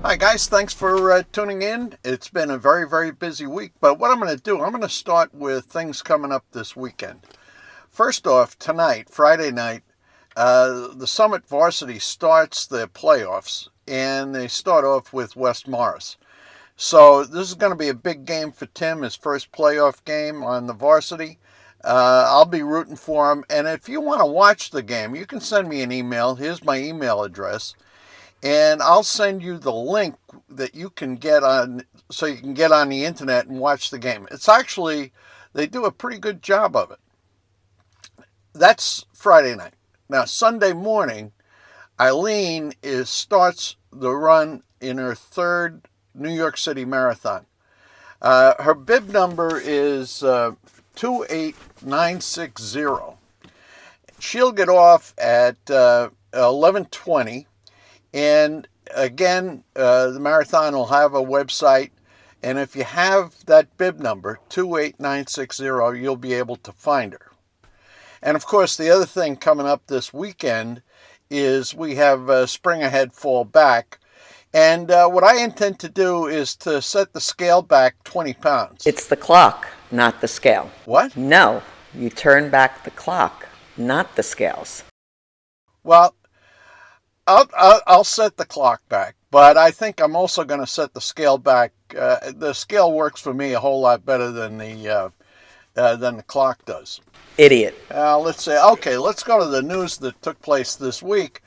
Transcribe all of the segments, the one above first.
Hi guys, thanks for tuning in. It's been a very, very busy week, but what I'm going to do, I'm going to start with things coming up this weekend. First off, tonight, Friday night, the Summit Varsity starts their playoffs, and they start off with West Morris. So this is going to be a big game for Tim, his first playoff game on the varsity. I'll be rooting for him, and if you want to watch the game, you can send me an email. Here's my email address. And I'll send you the link that you can get on, so you can get on the internet and watch the game. It's actually, they do a pretty good job of it. That's Friday night. Now, Sunday morning, Eileen starts the run in her third New York City Marathon. Her bib number is 28960. She'll get off at 11:20. And again, the marathon will have a website, and if you have that bib number, 28960, you'll be able to find her. And of course, the other thing coming up this weekend is we have Spring Ahead, Fall Back. And what I intend to do is to set the scale back 20 pounds. It's the clock, not the scale. What? No, you turn back the clock, not the scales. Well, I'll set the clock back, but I think I'm also going to set the scale back. The scale works for me a whole lot better than the clock does. Idiot. Let's go to the news that took place this week,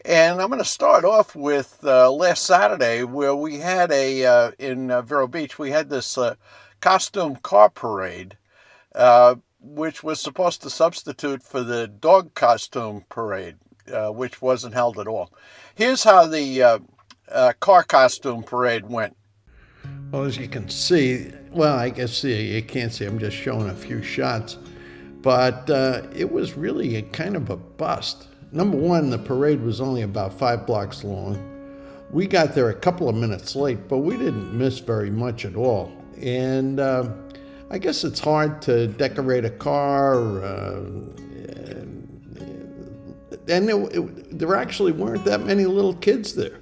and I'm going to start off with last Saturday, where we had in Vero Beach, we had this costume car parade, which was supposed to substitute for the dog costume parade. Which wasn't held at all. Here's how the car costume parade went. Well, as you can see, I guess you can't see, I'm just showing a few shots, but it was really a kind of a bust. Number one, the parade was only about 5 blocks long. We got there a couple of minutes late, but we didn't miss very much at all. And I guess it's hard to decorate a car, and there actually weren't that many little kids there.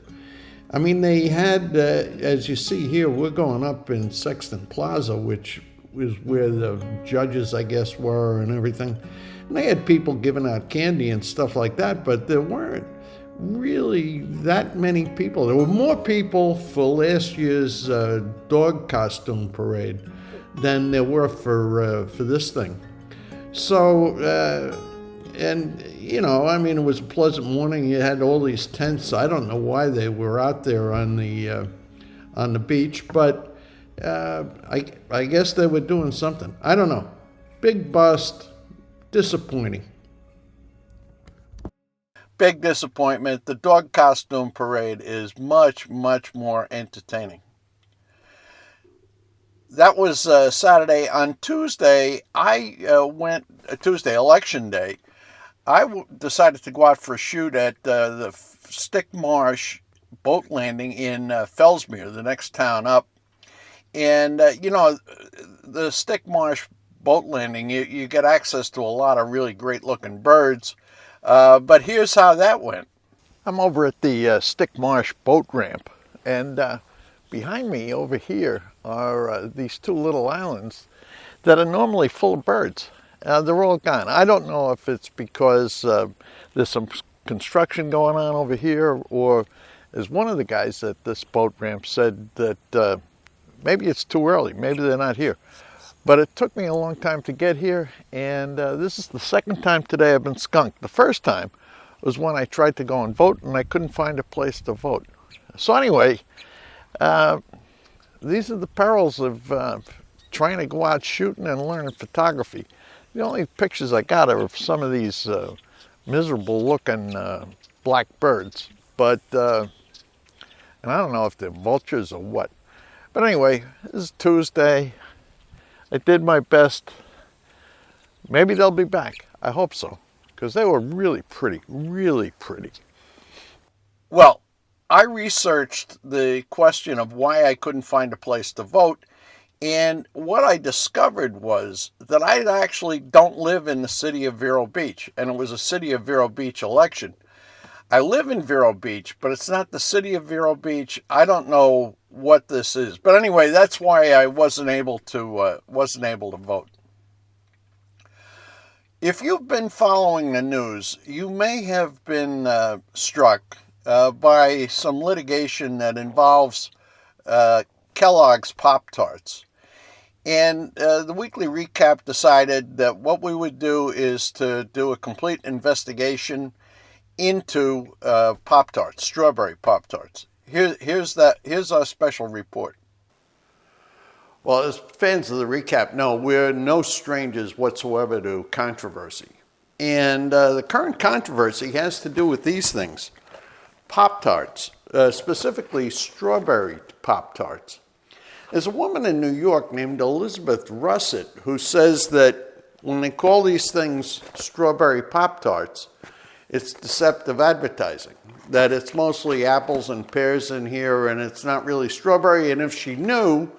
I mean, they had, as you see here, we're going up in Sexton Plaza, which is where the judges, I guess, were and everything. And they had people giving out candy and stuff like that, but there weren't really that many people. There were more people for last year's dog costume parade than there were for this thing. So, and, it was a pleasant morning. You had all these tents. I don't know why they were out there on the beach, but I guess they were doing something. I don't know. Big bust, disappointing. Big disappointment. The dog costume parade is much, much more entertaining. That was Saturday. On Tuesday, Tuesday, Election Day, I decided to go out for a shoot at the Stick Marsh boat landing in Fellsmere, the next town up. And, the Stick Marsh boat landing, you get access to a lot of really great-looking birds. But here's how that went. I'm over at the Stick Marsh boat ramp, and behind me over here are these two little islands that are normally full of birds. They're all gone. I don't know if it's because there's some construction going on over here, or as one of the guys at this boat ramp said, that maybe it's too early, maybe they're not here. But it took me a long time to get here, and this is the second time today I've been skunked. The first time was when I tried to go and vote, and I couldn't find a place to vote. So anyway, these are the perils of trying to go out shooting and learning photography. The only pictures I got are of some of these miserable looking black birds, but and I don't know if they're vultures or what. But anyway, this is Tuesday. I did my best. Maybe they'll be back. I hope so, because they were really pretty, really pretty. Well, I researched the question of why I couldn't find a place to vote, and what I discovered was that I actually don't live in the city of Vero Beach, and it was a city of Vero Beach election. I live in Vero Beach, but it's not the city of Vero Beach. I don't know what this is, but anyway, that's why I wasn't able to vote. If you've been following the news, you may have been struck by some litigation that involves Kellogg's Pop Tarts. And the weekly recap decided that what we would do is to do a complete investigation into Pop Tarts, strawberry Pop Tarts. Here's our special report. Well, as fans of the recap know, we're no strangers whatsoever to controversy. And the current controversy has to do with these things. Pop-Tarts, specifically strawberry Pop-Tarts. There's a woman in New York named Elizabeth Russet who says that when they call these things strawberry Pop-Tarts, it's deceptive advertising, that it's mostly apples and pears in here and it's not really strawberry, and if she knew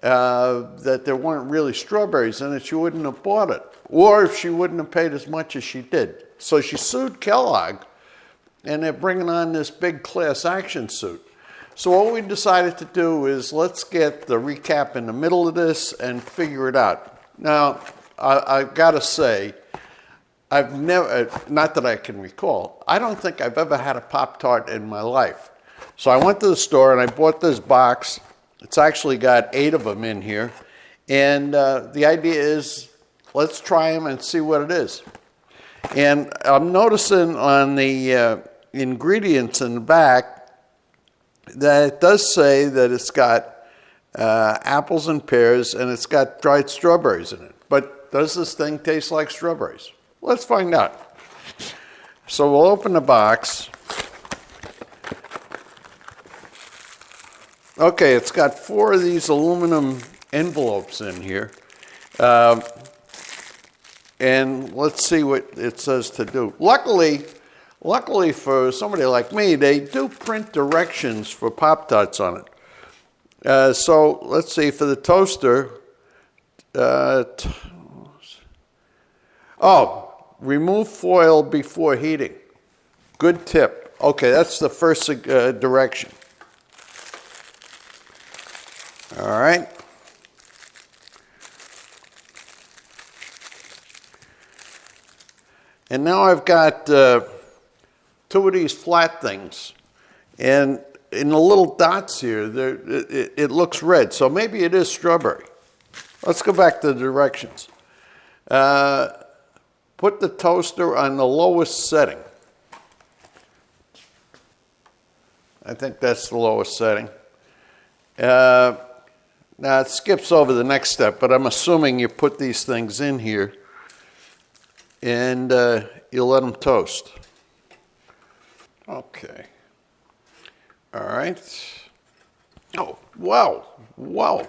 that there weren't really strawberries in it, she wouldn't have bought it, or if she wouldn't have paid as much as she did. So she sued Kellogg, and they're bringing on this big class action suit. So what we decided to do is let's get the recap in the middle of this and figure it out. Now, I've got to say, I've never, not that I can recall, I don't think I've ever had a Pop-Tart in my life. So I went to the store and I bought this box. It's actually got 8 of them in here. And the idea is, let's try them and see what it is. And I'm noticing on the ingredients in the back that it does say that it's got apples and pears and it's got dried strawberries in it. But does this thing taste like strawberries? Let's find out. So we'll open the box. Okay, it's got 4 of these aluminum envelopes in here. And let's see what it says to do. Luckily for somebody like me, they do print directions for Pop-Tarts on it. So let's see, for the toaster, remove foil before heating. Good tip. Okay, that's the first direction. All right. And now I've got 2 of these flat things. And in the little dots here, it looks red. So maybe it is strawberry. Let's go back to the directions. Put the toaster on the lowest setting. I think that's the lowest setting. Now it skips over the next step, but I'm assuming you put these things in here and you let them toast. Okay. All right. Oh, wow. Wow.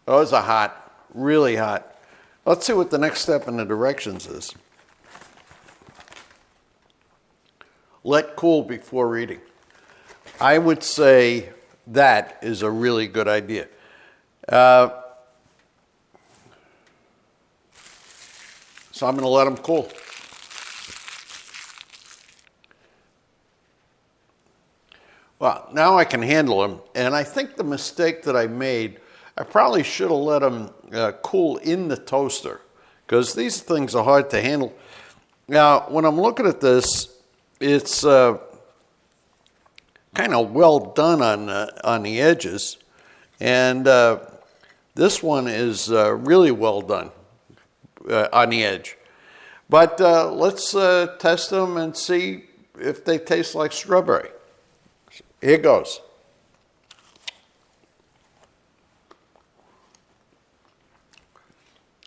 Those are hot, really hot. Let's see what the next step in the directions is. Let cool before reading. I would say that is a really good idea. So I'm going to let them cool. Well, now I can handle them, and I think the mistake that I made, I probably should have let them cool in the toaster, because these things are hard to handle. Now, when I'm looking at this, it's kind of well done on the edges, and this one is really well done on the edge. But let's test them and see if they taste like strawberry. Here goes.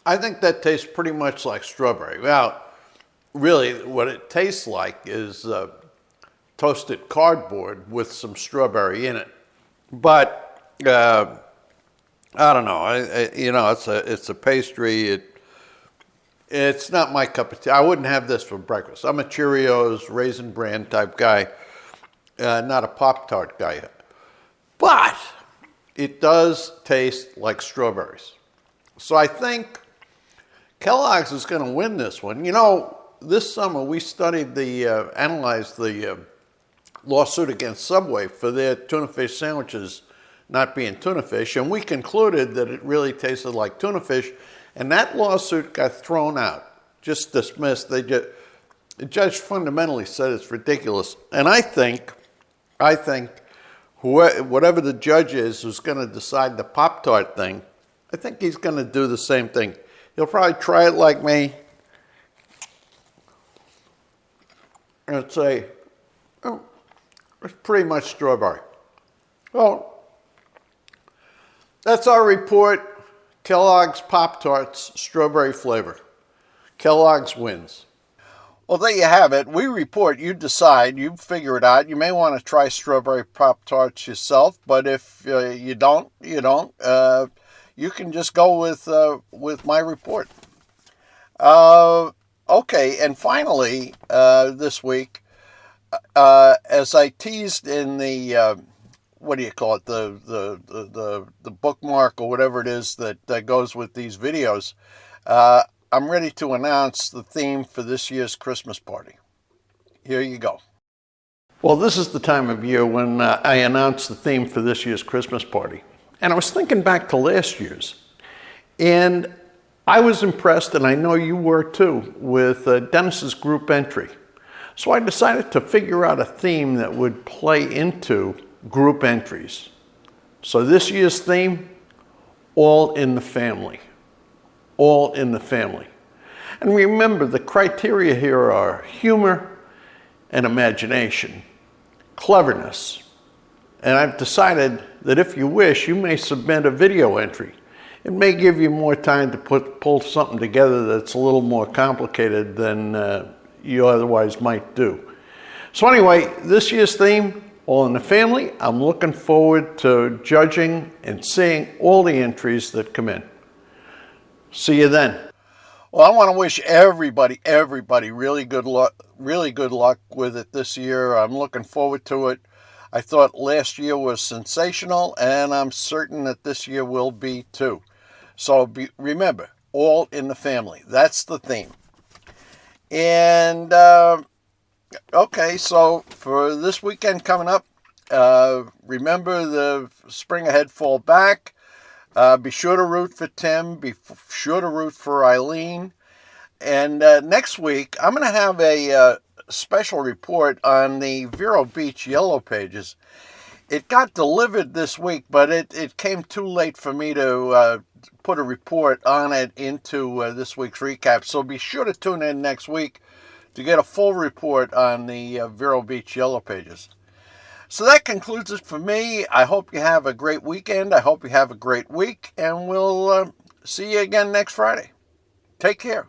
I think that tastes pretty much like strawberry. Well, really, what it tastes like is toasted cardboard with some strawberry in it. But I don't know. It's a pastry. It's not my cup of tea. I wouldn't have this for breakfast. I'm a Cheerios, Raisin Bran type guy. not a Pop-Tart guy. But it does taste like strawberries. So I think Kellogg's is going to win this one. You know, this summer we studied analyzed the lawsuit against Subway for their tuna fish sandwiches not being tuna fish, and we concluded that it really tasted like tuna fish, and that lawsuit got thrown out, just dismissed. The judge fundamentally said it's ridiculous, and I think whatever the judge is who's going to decide the Pop-Tart thing, I think he's going to do the same thing. He'll probably try it like me and say, oh, it's pretty much strawberry. Well, that's our report. Kellogg's Pop-Tarts, strawberry flavor. Kellogg's wins. Well, there you have it. We report, you decide, you figure it out. You may want to try strawberry Pop-Tarts yourself, but if you don't, you don't. You can just go with my report. Okay, and finally, this week, as I teased in the what do you call it? The bookmark or whatever it is that goes with these videos. I'm ready to announce the theme for this year's Christmas party. Here you go. Well, this is the time of year when I announce the theme for this year's Christmas party. And I was thinking back to last year's. And I was impressed, and I know you were too, with Dennis's group entry. So I decided to figure out a theme that would play into group entries. So this year's theme, all in the family. All in the family. And remember, the criteria here are humor and imagination, cleverness. And I've decided that if you wish, you may submit a video entry. It may give you more time to pull something together that's a little more complicated than you otherwise might do. So anyway, this year's theme, all in the family. I'm looking forward to judging and seeing all the entries that come in. See you then. Well, I want to wish everybody really good luck with it this year. I'm looking forward to it. I thought last year was sensational, and I'm certain that this year will be too. So remember, all in the family. That's the theme. And, okay, so for this weekend coming up, remember the Spring Ahead Fall Back. Be sure to root for Tim. Be sure to root for Eileen. And next week, I'm going to have a special report on the Vero Beach Yellow Pages. It got delivered this week, but it came too late for me to put a report on it into this week's recap. So be sure to tune in next week to get a full report on the Vero Beach Yellow Pages. So that concludes it for me. I hope you have a great weekend. I hope you have a great week, and we'll see you again next Friday. Take care.